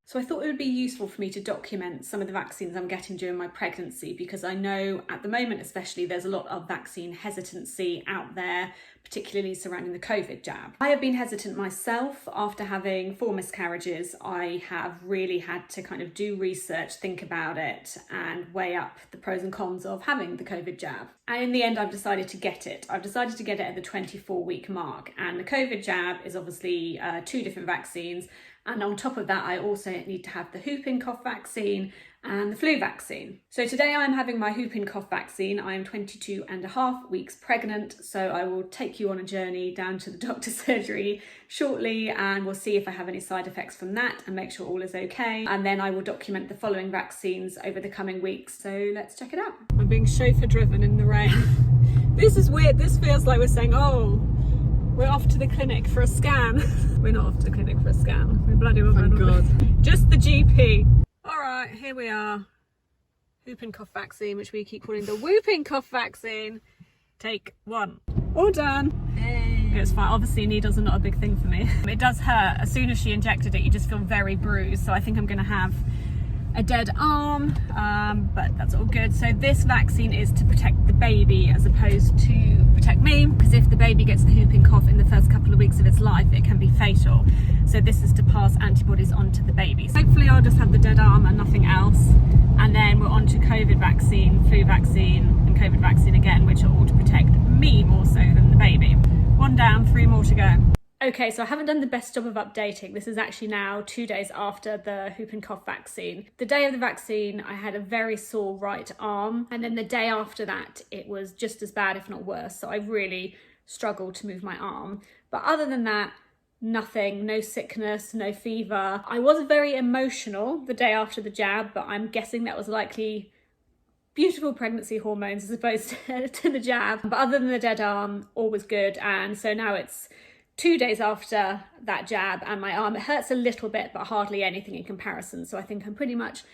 So I thought it would be useful for me to document some of the vaccines I'm getting during my pregnancy, because I know at the moment especially there's a lot of vaccine hesitancy out there, particularly surrounding the COVID jab. I have been hesitant myself. After having 4 miscarriages, I have really had to kind of do research, think about it and weigh up the pros and cons of having the COVID jab. And in the end, I've decided to get it. I've decided to get it at the 24-week mark. And the COVID jab is obviously 2 different vaccines. And on top of that, I also need to have the 𝗃𝗰𝗃𝗃𝗃 vaccine and the flu vaccine. So today I'm having my 𝗃𝗰𝗃𝗃 vaccine. I am 22.5 weeks pregnant, so I will take you on a journey down to the doctor's surgery shortly, and we'll see if I have any side effects from that and make sure all is okay. And then I will document the following vaccines over the coming weeks. So let's check it out. I'm being chauffeur driven in the rain. This is weird. This feels like we're saying, oh, we're off to the clinic for a scan. We're not off to the clinic for a scan. We're bloody well. Thank God. Just the GP. All right, here we are. 𝗃𝗰𝗃𝗃𝗃 vaccine, which we keep calling the 𝗃𝗃𝗃𝗃 vaccine. Take 1. All done. Hey. It's fine. Obviously, needles are not a big thing for me. It does hurt. As soon as she injected it, you just feel very bruised. So I think I'm going to have a dead arm, but that's all good. So this vaccine is to protect the baby as opposed to protect me, because if the baby gets the whooping cough in the first couple of weeks of its life, it can be fatal. So this is to pass antibodies on to the baby. So hopefully I'll just have the dead arm and nothing else. And then we're on to COVID vaccine, flu vaccine and COVID vaccine again, which are all to protect me more so than the baby. 1 down, 3 more to go. Okay, so I haven't done the best job of updating. This is actually now 2 days after the 𝗃𝗰𝗃𝗃 vaccine. The day of the vaccine, I had a very sore right arm. And then the day after that, it was just as bad, if not worse. So I really struggled to move my arm. But other than that, nothing, no sickness, no fever. I was very emotional the day after the jab, but I'm guessing that was likely beautiful pregnancy hormones as opposed to the jab. But other than the dead arm, all was good. And so now it's 2 days after that jab and my arm, it hurts a little bit, but hardly anything in comparison. So I think I'm pretty much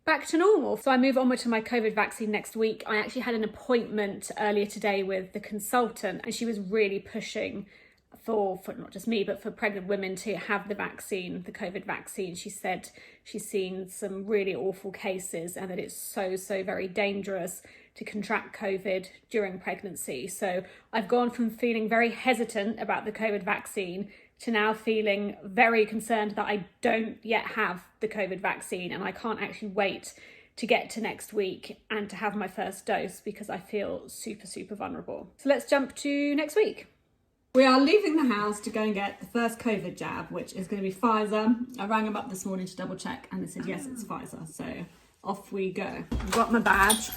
back to normal. So I move onward to my COVID vaccine next week. I actually had an appointment earlier today with the consultant, and she was really pushing for not just me, but for pregnant women to have the vaccine, the COVID vaccine. She said she's seen some really awful cases and that it's so very dangerous to contract COVID during pregnancy. So I've gone from feeling very hesitant about the COVID vaccine to now feeling very concerned that I don't yet have the COVID vaccine, and I can't actually wait to get to next week and to have my first dose because I feel super vulnerable. So let's jump to next week. We are leaving the house to go and get the first COVID jab, which is going to be Pfizer. I rang them up this morning to double check and they said, yes, it's Pfizer. So off we go. I've got my badge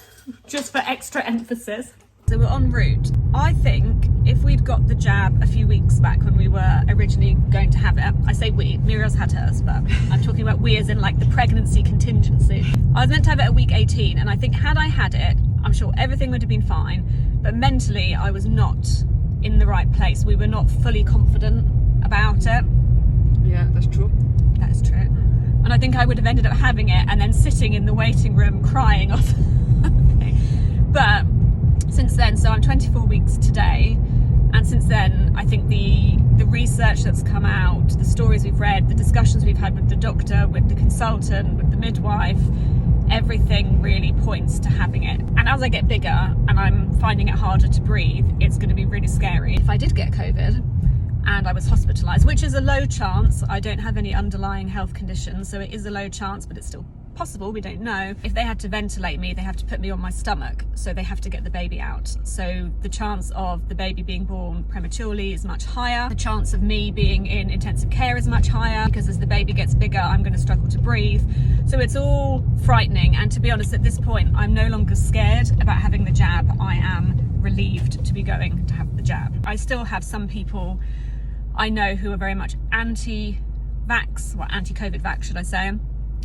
just for extra emphasis. So we're en route. I think if we'd got the jab a few weeks back when we were originally going to have it, I say we, Muriel's had hers, but I'm talking about we as in like the pregnancy contingency. I was meant to have it at week 18, and I think had I had it, I'm sure everything would have been fine, but mentally I was not in the right place. We were not fully confident about it. Yeah, that's true. That is true. And I think I would have ended up having it and then sitting in the waiting room crying off. But since then, so I'm 24 weeks today, and since then I think the research that's come out, the stories we've read, the discussions we've had with the doctor, with the consultant, with the midwife, everything really points to having it. And as I get bigger and I'm finding it harder to breathe, it's going to be really scary. If I did get COVID and I was hospitalised, which is a low chance, I don't have any underlying health conditions, so it is a low chance, but it's still possible, we don't know. If they had to ventilate me, they have to put me on my stomach, so they have to get the baby out. So the chance of the baby being born prematurely is much higher. The chance of me being in intensive care is much higher, because as the baby gets bigger, I'm going to struggle to breathe. So it's all frightening, and to be honest, at this point, I'm no longer scared about having the jab. I am relieved to be going to have the jab. I still have some people I know who are very much anti-vax, or anti-COVID vax, should I say.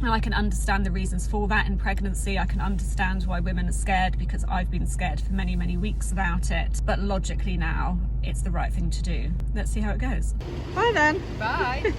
And I can understand the reasons for that in pregnancy. I can understand why women are scared, because I've been scared for many weeks about it. But logically now, it's the right thing to do. Let's see how it goes. Bye then. Bye.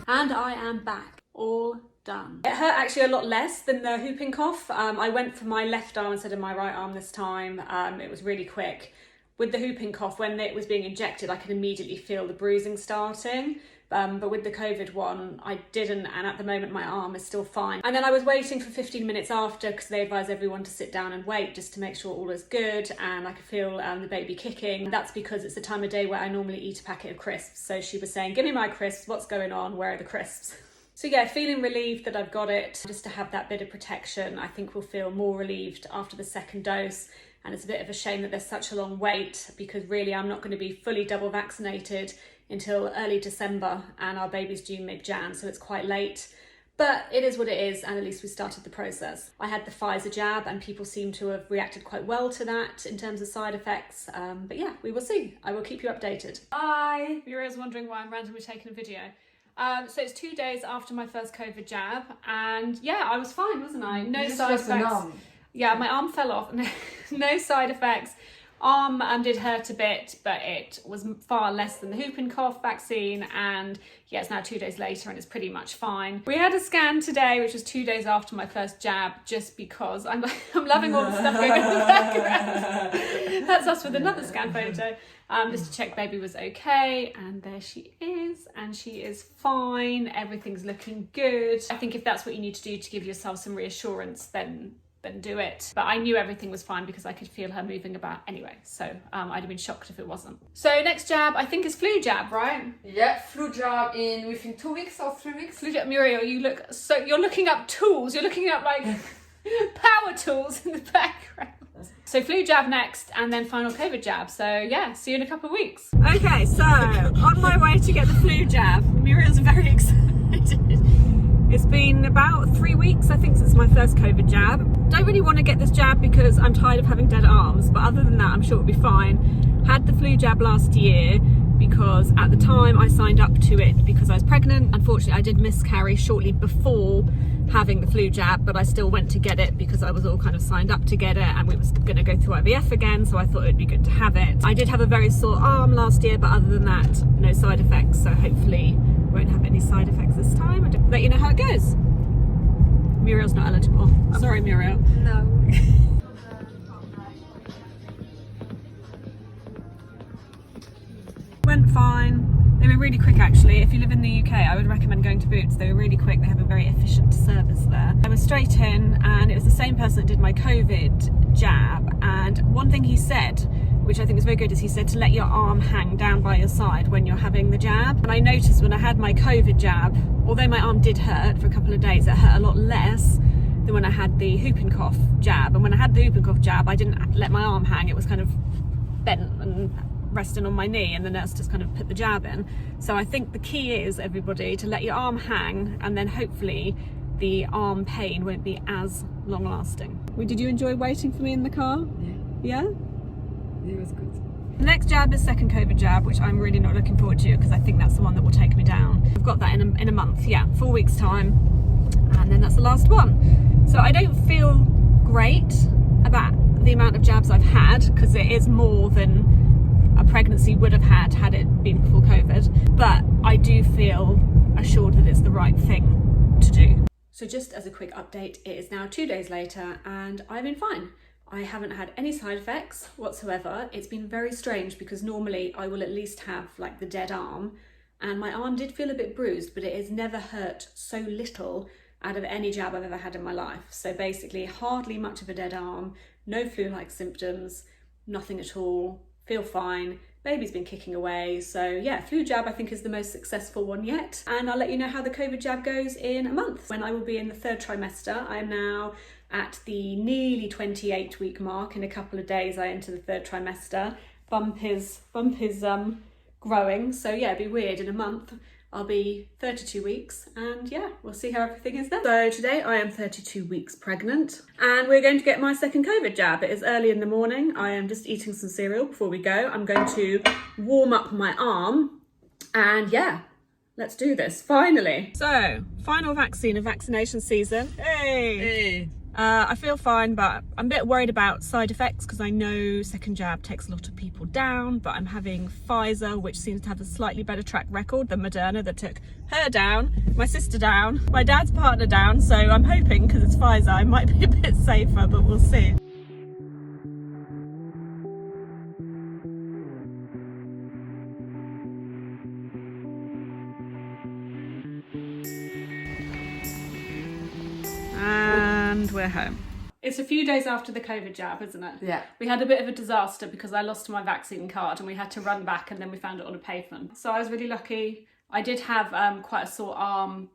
And I am back, all done. It hurt actually a lot less than the whooping cough. I went for my left arm instead of my right arm this time. It was really quick. With the whooping cough, when it was being injected, I could immediately feel the bruising starting. but with the COVID one, I didn't, and at the moment my arm is still fine. And then I was waiting for 15 minutes after because they advise everyone to sit down and wait just to make sure all is good and I could feel the baby kicking. That's because it's the time of day where I normally eat a packet of crisps. So she was saying, give me my crisps, what's going on, where are the crisps? So yeah, feeling relieved that I've got it, just to have that bit of protection. I think we'll feel more relieved after the second dose. And it's a bit of a shame that there's such a long wait because really I'm not going to be fully double vaccinated until early December and our baby's due mid-Jan, so it's quite late. But it is what it is, and at least we started the process. I had the Pfizer jab and people seem to have reacted quite well to that in terms of side effects. But yeah, we will see. I will keep you updated. Hi! You're always wondering why I'm randomly taking a video. So it's 2 days after my first COVID jab, and yeah, I was fine, wasn't I? No side effects. Yeah, my arm fell off. No side effects. Arm did hurt a bit, but it was far less than the whooping cough vaccine, and yeah, it's now 2 days later and it's pretty much fine. We had a scan today, which was 2 days after my first jab, just because I'm loving all the stuff going on in the background. That's us with another scan photo, just to check baby was okay, and there she is, and she is fine. Everything's looking good. I think if that's what you need to do to give yourself some reassurance, then do it. But I knew everything was fine because I could feel her moving about anyway, so I'd have been shocked if it wasn't. So next jab I think is flu jab, right? Yeah, flu jab within 2 weeks or 3 weeks. Flu jab. Muriel, you're looking up tools, you're looking up like power tools in the background. So flu jab next, and then final COVID jab. So yeah, see you in a couple of weeks. Okay, so on my way to get the flu jab, Muriel's very excited. It's been about 3 weeks, I think, since my first COVID jab. Don't really want to get this jab because I'm tired of having dead arms, but other than that, I'm sure it'll be fine. Had the flu jab last year because at the time I signed up to it because I was pregnant. Unfortunately, I did miscarry shortly before having the flu jab, but I still went to get it because I was all kind of signed up to get it, and we was going to go through IVF again, so I thought it'd be good to have it. I did have a very sore arm last year, but other than that, no side effects, so hopefully won't have any side effects this time. I'll let you know how it goes. Muriel's not eligible. Sorry, Muriel. No. Went fine. They were really quick actually. If you live in the UK, I would recommend going to Boots. They were really quick. They have a very efficient service there. I was straight in, and it was the same person that did my COVID jab. And one thing he said, which I think is very good, is he said to let your arm hang down by your side when you're having the jab. And I noticed when I had my COVID jab, although my arm did hurt for a couple of days, it hurt a lot less than when I had the whooping cough jab. And when I had the whooping cough jab, I didn't let my arm hang. It was kind of bent and resting on my knee, and the nurse just kind of put the jab in. So I think the key is, everybody, to let your arm hang, and then hopefully the arm pain won't be as long lasting. Did you enjoy waiting for me in the car? Yeah. Yeah? It was good. The next jab is second COVID jab, which I'm really not looking forward to because I think that's the one that will take me down. I've got that in a month, yeah, 4 weeks time, and then that's the last one. So I don't feel great about the amount of jabs I've had because it is more than a pregnancy would have had it been before COVID, but I do feel assured that it's the right thing to do. So just as a quick update, it is now 2 days later and I've been fine. I haven't had any side effects whatsoever. It's been very strange because normally I will at least have like the dead arm, and my arm did feel a bit bruised, but it has never hurt so little out of any jab I've ever had in my life. So basically hardly much of a dead arm, no flu-like symptoms, nothing at all, feel fine. Baby's been kicking away. So yeah, flu jab I think is the most successful one yet. And I'll let you know how the COVID jab goes in a month when I will be in the third trimester. I am now at the nearly 28-week mark. In a couple of days I enter the third trimester. Bump is growing, so yeah, it'd be weird. In a month I'll be 32 weeks, and yeah, we'll see how everything is then. So today I am 32 weeks pregnant, and we're going to get my second COVID jab. It is early in the morning. I am just eating some cereal before we go. I'm going to warm up my arm, and yeah, let's do this, finally. So, final vaccine of vaccination season. Hey! I feel fine, but I'm a bit worried about side effects because I know second jab takes a lot of people down, but I'm having Pfizer, which seems to have a slightly better track record than Moderna, that took her down, my sister down, my dad's partner down, so I'm hoping, because it's Pfizer, I might be a bit safer, but we'll see. and we're home. It's a few days after the COVID jab, isn't it? Yeah. We had a bit of a disaster because I lost my vaccine card and we had to run back and then we found it on a pavement. So I was really lucky. I did have quite a sore arm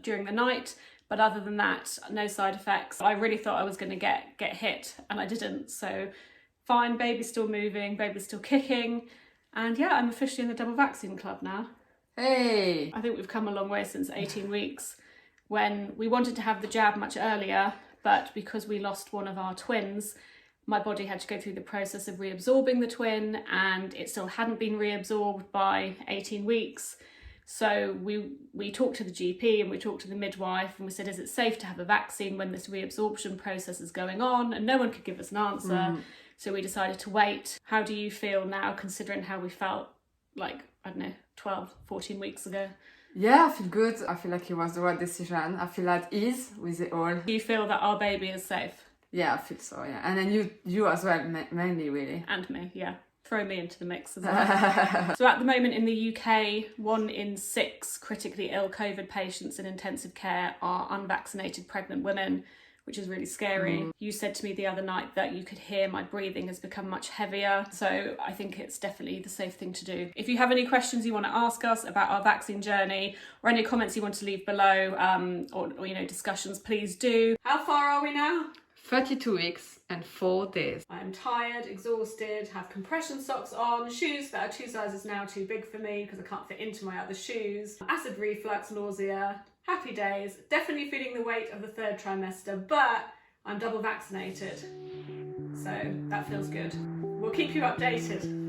during the night, but other than that, no side effects. I really thought I was going to get hit and I didn't. So fine, baby's still moving, baby's still kicking. And yeah, I'm officially in the double vaccine club now. Hey! I think we've come a long way since 18 weeks when we wanted to have the jab much earlier, but because we lost one of our twins, my body had to go through the process of reabsorbing the twin and it still hadn't been reabsorbed by 18 weeks. So we talked to the GP and we talked to the midwife and we said, is it safe to have a vaccine when this reabsorption process is going on? And no one could give us an answer. So we decided to wait. How do you feel now, considering how we felt like, I don't know, 12, 14 weeks ago? Yeah, I feel good. I feel like it was the right decision. I feel at ease with it all. Do you feel that our baby is safe? Yeah, I feel so, yeah. And then you as well, mainly, really. And me, yeah. Throw me into the mix as well. So at the moment in the UK, 1 in 6 critically ill COVID patients in intensive care are unvaccinated pregnant women, which is really scary. You said to me the other night that you could hear my breathing has become much heavier. So I think it's definitely the safe thing to do. If you have any questions you want to ask us about our vaccine journey or any comments you want to leave below or you know, discussions, please do. How far are we now? 32 weeks and 4 days. I'm tired, exhausted, have compression socks on, shoes that are 2 sizes now too big for me because I can't fit into my other shoes, acid reflux, nausea, happy days, definitely feeling the weight of the 3rd trimester, but I'm double vaccinated, so that feels good. We'll keep you updated.